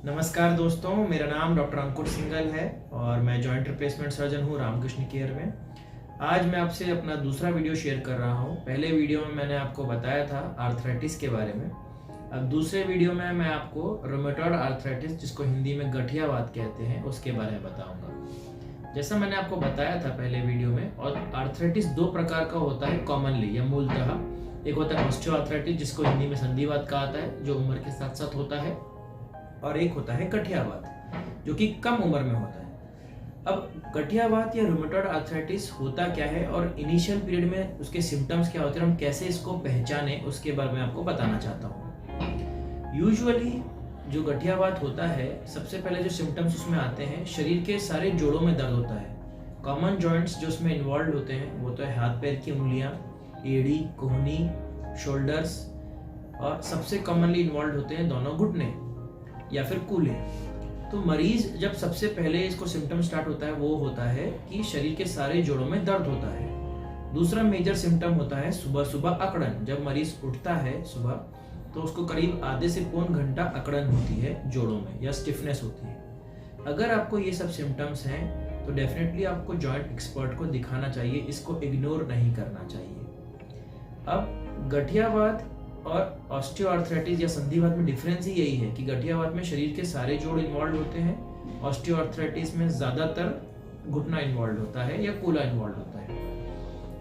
नमस्कार दोस्तों, मेरा नाम डॉक्टर अंकुर सिंघल है और मैं जॉइंट रिप्लेसमेंट सर्जन हूँ रामकृष्ण केयर में। आज मैं आपसे अपना दूसरा वीडियो शेयर कर रहा हूँ। पहले वीडियो में मैंने आपको बताया था आर्थराइटिस के बारे में। अब दूसरे वीडियो में मैं आपको रोमेटॉइड आर्थराइटिस, जिसको हिंदी में गठियावात कहते हैं, उसके बारे में बताऊंगा। जैसा मैंने आपको बताया था पहले वीडियो में, और आर्थराइटिस दो प्रकार का होता है कॉमनली या मूलतः। एक होता है ऑस्टियोआर्थराइटिस, जिसको हिंदी में संधिवात कहा जाता है, जो उम्र के साथ साथ होता है, और एक होता है गठियावात, जो कि कम उम्र में होता है। अब गठियावात या रूमेटॉइड आर्थराइटिस होता क्या है और इनिशियल पीरियड में उसके सिम्टम्स क्या होते हैं, हम कैसे इसको पहचाने, उसके बारे में आपको बताना चाहता हूँ। यूजुअली जो गठियावात होता है, सबसे पहले जो सिम्टम्स उसमें आते हैं, शरीर के सारे जोड़ों में दर्द होता है। कॉमन जॉइंट्स जो उसमें इन्वॉल्व होते हैं वो तो है हाथ पैर की उंगलियां, एड़ी, कोहनी, शोल्डर्स, और सबसे कॉमनली इन्वॉल्व होते हैं दोनों घुटने या फिर कूल्हे। तो मरीज जब सबसे पहले इसको सिम्टम स्टार्ट होता है वो होता है कि शरीर के सारे जोड़ों में दर्द होता है। दूसरा मेजर सिम्टम होता है सुबह सुबह अकड़न। जब मरीज उठता है सुबह तो उसको करीब आधे से पौन घंटा अकड़न होती है जोड़ों में, या स्टिफनेस होती है। अगर आपको ये सब सिम्टम्स हैं तो डेफिनेटली आपको जॉइंट एक्सपर्ट को दिखाना चाहिए, इसको इग्नोर नहीं करना चाहिए। अब गठियावात और ऑस्टियोआर्थराइटिस या संधिवात में डिफरेंस ही यही है कि गठियावात में शरीर के सारे जोड़ इन्वॉल्व होते हैं, ऑस्टियोआर्थराइटिस में ज्यादातर घुटना इन्वॉल्व होता है या कूल्हा इन्वॉल्व होता है।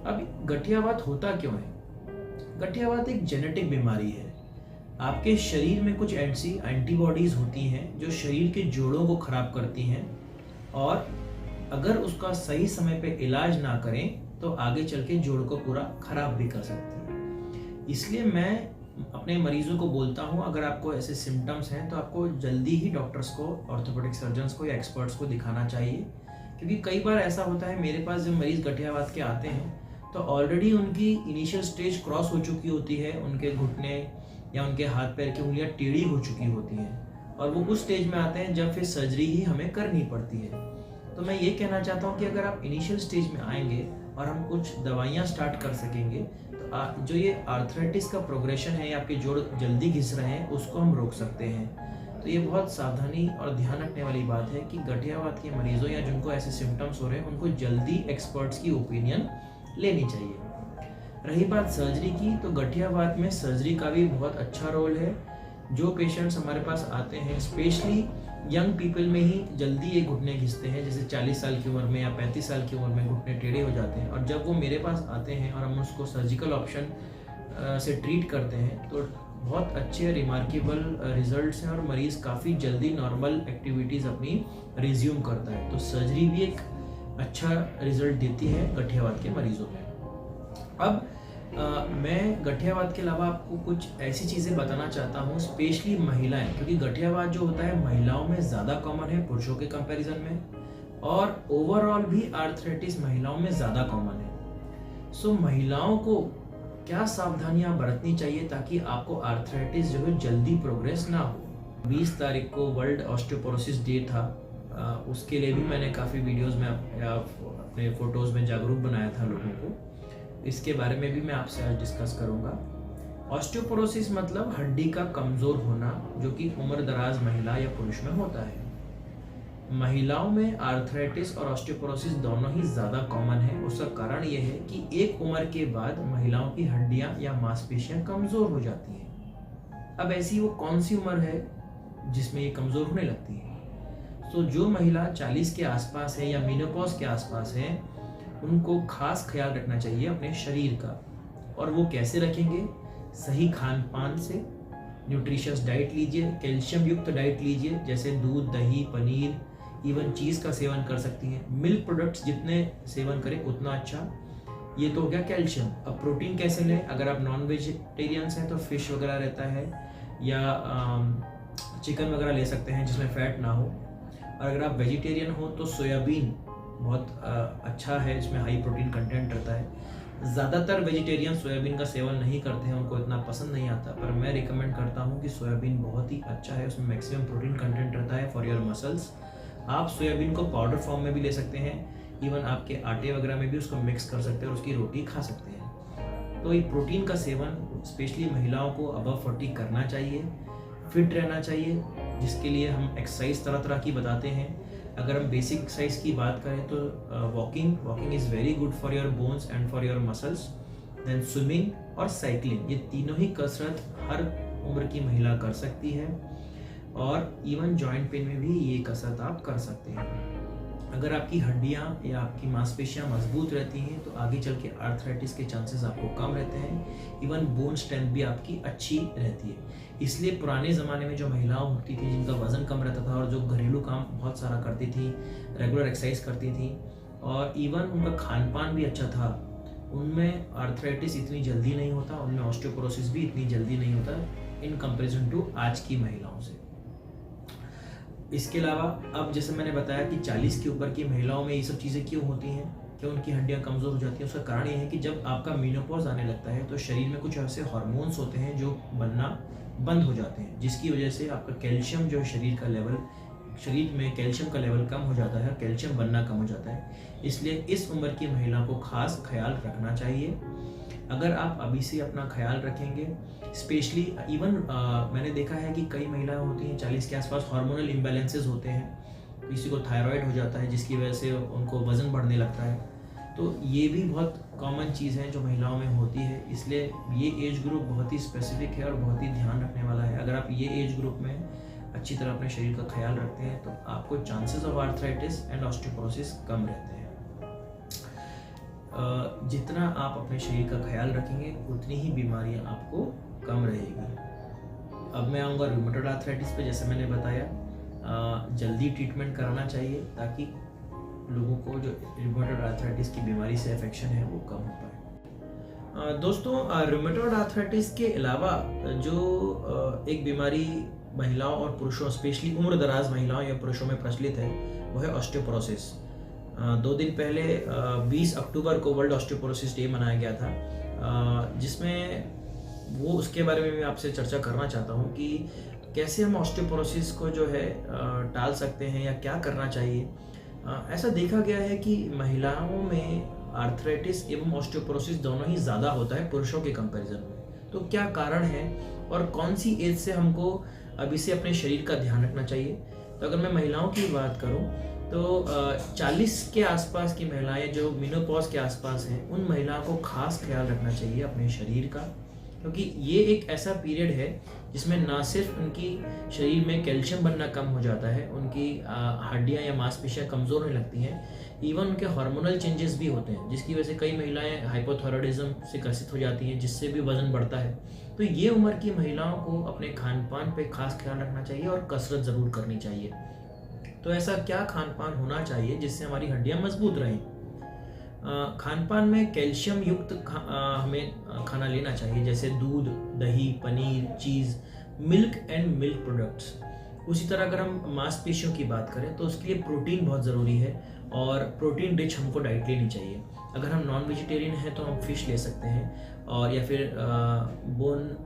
अब गठियावात होता क्यों है? गठियावात एक जेनेटिक बीमारी है। आपके शरीर में कुछ ऐसी एंटीबॉडीज होती हैं जो शरीर के जोड़ों को खराब करती हैं, और अगर उसका सही समय पे इलाज ना करें तो आगे चल के जोड़ को पूरा खराब भी कर सकती है। इसलिए मैं अपने मरीजों को बोलता हूँ, अगर आपको ऐसे सिम्टम्स हैं तो आपको जल्दी ही डॉक्टर्स को, ऑर्थोपेडिक सर्जन्स को या एक्सपर्ट्स को दिखाना चाहिए। क्योंकि कई बार ऐसा होता है, मेरे पास जब मरीज गठियावात के आते हैं तो ऑलरेडी उनकी इनिशियल स्टेज क्रॉस हो चुकी होती है, उनके घुटने या उनके हाथ पैर की उंगलियां टेढ़ी हो चुकी होती हैं, और वो उस स्टेज में आते हैं जब फिर सर्जरी ही हमें करनी पड़ती है। तो मैं ये कहना चाहता हूँ कि अगर आप इनिशियल स्टेज में आएंगे और हम कुछ दवाइयाँ स्टार्ट कर सकेंगे तो जो ये आर्थराइटिस का प्रोग्रेशन है या आपके जोड़ जल्दी घिस रहे हैं, उसको हम रोक सकते हैं। तो ये बहुत सावधानी और ध्यान रखने वाली बात है कि गठियावात के मरीजों या जिनको ऐसे सिम्टम्स हो रहे हैं, उनको जल्दी एक्सपर्ट्स की ओपिनियन लेनी चाहिए। रही बात सर्जरी की, तो गठियावात में सर्जरी का भी बहुत अच्छा रोल है। जो पेशेंट्स हमारे पास आते हैं, स्पेशली यंग पीपल में ही जल्दी ये घुटने घिसते हैं, जैसे 40 साल की उम्र में या 35 साल की उम्र में घुटने टेढ़े हो जाते हैं, और जब वो मेरे पास आते हैं और हम उसको सर्जिकल ऑप्शन से ट्रीट करते हैं तो बहुत अच्छे रिमार्केबल रिजल्ट्स हैं, और मरीज़ काफ़ी जल्दी नॉर्मल एक्टिविटीज़ अपनी रिज्यूम करता है। तो सर्जरी भी एक अच्छा रिजल्ट देती है गठियावात के मरीजों में। अब मैं गठियावात के अलावा आपको कुछ ऐसी चीज़ें बताना चाहता हूँ, स्पेशली महिलाएं, क्योंकि गठियावात जो होता है महिलाओं में ज़्यादा कॉमन है पुरुषों के कंपैरिजन में, और ओवरऑल भी आर्थराइटिस महिलाओं में ज़्यादा कॉमन है। सो महिलाओं को क्या सावधानियां बरतनी चाहिए ताकि आपको आर्थराइटिस जो है जल्दी प्रोग्रेस ना हो। 20 तारीख को वर्ल्ड ऑस्टियोपोरोसिस डे था, उसके लिए भी मैंने काफ़ी वीडियोज़ में अपने फोटोज़ में जागरूक बनाया था लोगों को। इसके बारे में भी मैं आपसे आज डिस्कस करूंगा। ऑस्टियोपोरोसिस मतलब हड्डी का कमजोर होना, जो कि उम्र दराज महिला या पुरुष में होता है। महिलाओं में आर्थराइटिस और ऑस्टियोपोरोसिस दोनों ही ज़्यादा कॉमन है। उसका कारण यह है कि एक उम्र के बाद महिलाओं की हड्डियां या मांसपेशियां कमज़ोर हो जाती हैं। अब ऐसी वो कौन सी उम्र है जिसमें ये कमज़ोर होने लगती है? तो जो महिला 40 के आसपास है या मेनोपॉज के आसपास है, उनको खास ख्याल रखना चाहिए अपने शरीर का। और वो कैसे रखेंगे? सही खान पान से, न्यूट्रिशियस डाइट लीजिए, कैल्शियम युक्त डाइट लीजिए, जैसे दूध, दही, पनीर, इवन चीज़ का सेवन कर सकती हैं। मिल्क प्रोडक्ट्स जितने सेवन करें उतना अच्छा। ये तो हो गया कैल्शियम। अब प्रोटीन कैसे लें? अगर आप नॉन वेजिटेरियंस हैं तो फिश वगैरह रहता है, या चिकन वगैरह ले सकते हैं जिसमें फैट ना हो। और अगर आप वेजिटेरियन हो तो सोयाबीन बहुत अच्छा है, इसमें हाई प्रोटीन कंटेंट रहता है। ज़्यादातर वेजिटेरियन सोयाबीन का सेवन नहीं करते हैं, उनको इतना पसंद नहीं आता, पर मैं रिकमेंड करता हूँ कि सोयाबीन बहुत ही अच्छा है, उसमें मैक्सिमम प्रोटीन कंटेंट रहता है फॉर योर मसल्स। आप सोयाबीन को पाउडर फॉर्म में भी ले सकते हैं, इवन आपके आटे वगैरह में भी उसको मिक्स कर सकते हैं और उसकी रोटी खा सकते हैं। तो ये प्रोटीन का सेवन स्पेशली महिलाओं को अबव 40 करना चाहिए। फिट रहना चाहिए, जिसके लिए हम एक्सरसाइज तरह तरह की बताते हैं। अगर हम बेसिक एक्सरसाइज की बात करें तो walking is very good for your bones and for your muscles. Then swimming और साइकिलिंग, ये तीनों ही कसरत हर उम्र की महिला कर सकती है, और इवन जॉइंट पेन में भी ये कसरत आप कर सकते हैं। अगर आपकी हड्डियां या आपकी मांसपेशियां मजबूत रहती हैं तो आगे चल के आर्थराइटिस के चांसेस आपको कम रहते हैं। इवन बोन स्ट्रेंथ भी आपकी अच्छी रहती है। इसलिए पुराने ज़माने में जो महिलाएं होती थी जिनका वजन कम रहता था और जो घरेलू काम बहुत सारा करती थी, रेगुलर एक्सरसाइज करती थी, और इवन उनका खान पान भी अच्छा था, उनमें आर्थराइटिस इतनी जल्दी नहीं होता, उनमें ऑस्टियोपोरोसिस भी इतनी जल्दी नहीं होता इन कंपेरिजन टू आज की महिलाओं से। इसके अलावा अब जैसे मैंने बताया कि 40 के ऊपर की महिलाओं में ये सब चीज़ें क्यों होती हैं, क्यों उनकी हड्डियां कमज़ोर हो जाती हैं, उसका कारण ये है कि जब आपका मेनोपॉज आने लगता है तो शरीर में कुछ ऐसे हार्मोन्स होते हैं जो बनना बंद हो जाते हैं, जिसकी वजह से आपका कैल्शियम जो शरीर में कैल्शियम का लेवल कम हो जाता है, कैल्शियम बनना कम हो जाता है। इसलिए इस उम्र की महिला को खास ख्याल रखना चाहिए। अगर आप अभी से अपना ख्याल रखेंगे, स्पेशली इवन मैंने देखा है कि कई महिलाएं होती हैं 40 के आसपास, हार्मोनल इम्बैलेंसेस होते हैं, किसी को थायराइड हो जाता है जिसकी वजह से उनको वज़न बढ़ने लगता है, तो ये भी बहुत कॉमन चीज़ है जो महिलाओं में होती है। इसलिए ये एज ग्रुप बहुत ही स्पेसिफिक है और बहुत ही ध्यान रखने वाला है। अगर आप ये एज ग्रुप में अच्छी तरह अपने शरीर का ख्याल रखते हैं तो आपको chances of arthritis and osteoporosis कम रहते हैं। जितना आप अपने शरीर का ख्याल रखेंगे उतनी ही बीमारियां आपको कम रहेगी। अब मैं आऊँगा रूमेटॉइड आर्थराइटिस पे। जैसे मैंने बताया, जल्दी ट्रीटमेंट कराना चाहिए ताकि लोगों को जो रूमेटॉइड आर्थराइटिस की बीमारी से अफेक्शन है वो कम हो पाए। दोस्तों, रूमेटॉइड आर्थराइटिस के अलावा जो एक बीमारी महिलाओं और पुरुषों, स्पेशली उम्र दराज महिलाओं या पुरुषों में प्रचलित है, वो है ऑस्टियोपोरोसिस। 2 दिन पहले 20 अक्टूबर को वर्ल्ड ऑस्टियोपोरोसिस डे मनाया गया था, जिसमें वो उसके बारे में मैं आपसे चर्चा करना चाहता हूँ कि कैसे हम ऑस्टियोपोरोसिस को जो है टाल सकते हैं या क्या करना चाहिए। ऐसा देखा गया है कि महिलाओं में आर्थराइटिस एवं ऑस्टियोपोरोसिस दोनों ही ज़्यादा होता है पुरुषों के कंपैरिजन में। तो क्या कारण है और कौन सी एज से हमको अभी से अपने शरीर का ध्यान रखना चाहिए? तो अगर मैं महिलाओं की बात करूं तो 40 के आसपास की महिलाएं जो मेनोपॉज के आसपास हैं, उन महिलाओं को खास ख्याल रखना चाहिए अपने शरीर का, क्योंकि ये एक ऐसा पीरियड है जिसमें ना सिर्फ उनकी शरीर में कैल्शियम बनना कम हो जाता है, उनकी हड्डियां या मांसपेशियां कमज़ोर होने लगती हैं, इवन उनके हार्मोनल चेंजेस भी होते हैं, जिसकी वजह से कई महिलाएं हाइपोथायराइडिज्म से ग्रसित हो जाती हैं, जिससे भी वजन बढ़ता है। तो ये उम्र की महिलाओं को अपने खान पान पे खास ख्याल रखना चाहिए और कसरत ज़रूर करनी चाहिए। तो ऐसा क्या खान पान होना चाहिए जिससे हमारी हड्डियाँ मजबूत रहें? खान पान में कैल्शियम युक्त हमें खाना लेना चाहिए, जैसे दूध, दही, पनीर, चीज़, मिल्क एंड मिल्क प्रोडक्ट्स। उसी तरह अगर हम मांसपेशियों की बात करें तो उसके लिए प्रोटीन बहुत ज़रूरी है और प्रोटीन रिच हमको डाइट लेनी चाहिए। अगर हम नॉन वेजिटेरियन हैं तो हम फिश ले सकते हैं, और या फिर बोन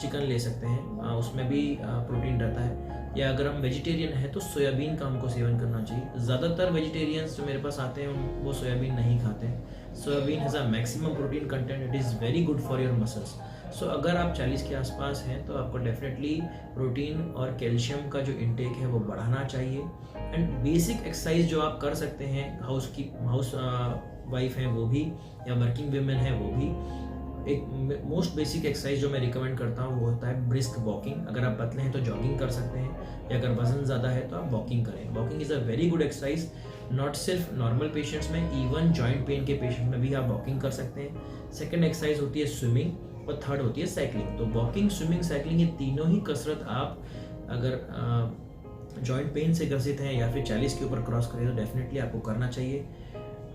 चिकन ले सकते हैं, उसमें भी प्रोटीन रहता है। या अगर हम वेजिटेरियन हैं तो सोयाबीन का हमको सेवन करना चाहिए। ज़्यादातर वेजिटेरियंस जो मेरे पास आते हैं वो सोयाबीन नहीं खाते हैं। Soybean has a maximum protein content, it is very good for your muscles. So अगर आप 40 के आसपास हैं तो आपको डेफिनेटली प्रोटीन और कैल्शियम का जो इंटेक है वो बढ़ाना चाहिए। एंड बेसिक एक्सरसाइज जो आप कर सकते हैं, हाउस वाइफ हैं वो भी, या वर्किंग वुमेन है वो भी, एक मोस्ट बेसिक एक्सरसाइज जो मैं रिकमेंड करता हूँ वो होता है ब्रिस्क वॉकिंग। अगर आप पतले हैं तो जॉगिंग कर सकते हैं, या अगर वजन ज़्यादा है तो आप वॉकिंग करें। Walking is a very good exercise, not सिर्फ नॉर्मल पेशेंट्स में, इवन जॉइंट पेन के पेशेंट में भी आप वॉकिंग कर सकते हैं। सेकेंड एक्सरसाइज होती है स्विमिंग, और थर्ड होती है साइकिलिंग। तो वॉकिंग, स्विमिंग, साइकिलिंग, ये तीनों ही कसरत आप अगर जॉइंट पेन से ग्रसित हैं या फिर 40 के ऊपर क्रॉस करें तो डेफिनेटली आपको करना चाहिए।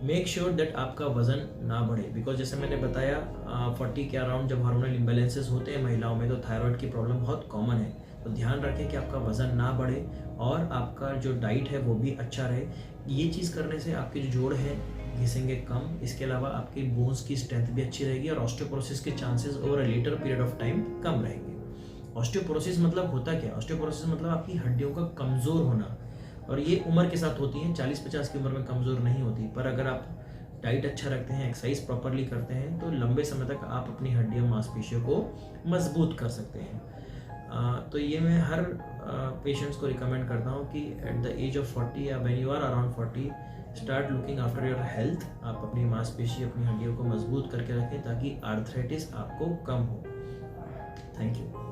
मेक श्योर दैट आपका वजन ना बढ़े, बिकॉज जैसे मैंने बताया 40 के अराउंड जब हार्मोनल इम्बैलेंसेस होते हैं महिलाओं में तो थायराइड की प्रॉब्लम बहुत कॉमन है। तो ध्यान रखें कि आपका वजन ना बढ़े और आपका जो डाइट है वो भी अच्छा रहे। ये चीज़ करने से आपके जो जोड़ हैं घिसेंगे कम। इसके अलावा आपकी बोन्स की स्ट्रेंथ भी अच्छी रहेगी और ऑस्टियोपोरोसिस के chances over a later period of time कम रहेंगे। ऑस्टियोपोरोसिस मतलब होता क्या? ऑस्टियोपोरोसिस मतलब आपकी हड्डियों का कमज़ोर होना, और ये उम्र के साथ होती है, 40-50 की उम्र में कमज़ोर नहीं होती। पर अगर आप डाइट अच्छा रखते हैं, एक्सरसाइज प्रॉपरली करते हैं तो लंबे समय तक आप अपनी हड्डियों मांसपेशियों को मजबूत कर सकते हैं। तो ये मैं हर पेशेंट्स को रिकमेंड करता हूँ कि एट द एज ऑफ 40 या when you are around 40 start looking after your health. आप अपनी मांसपेशी, अपनी हड्डियों को मजबूत करके रखें ताकि आर्थराइटिस आपको कम हो। Thank you.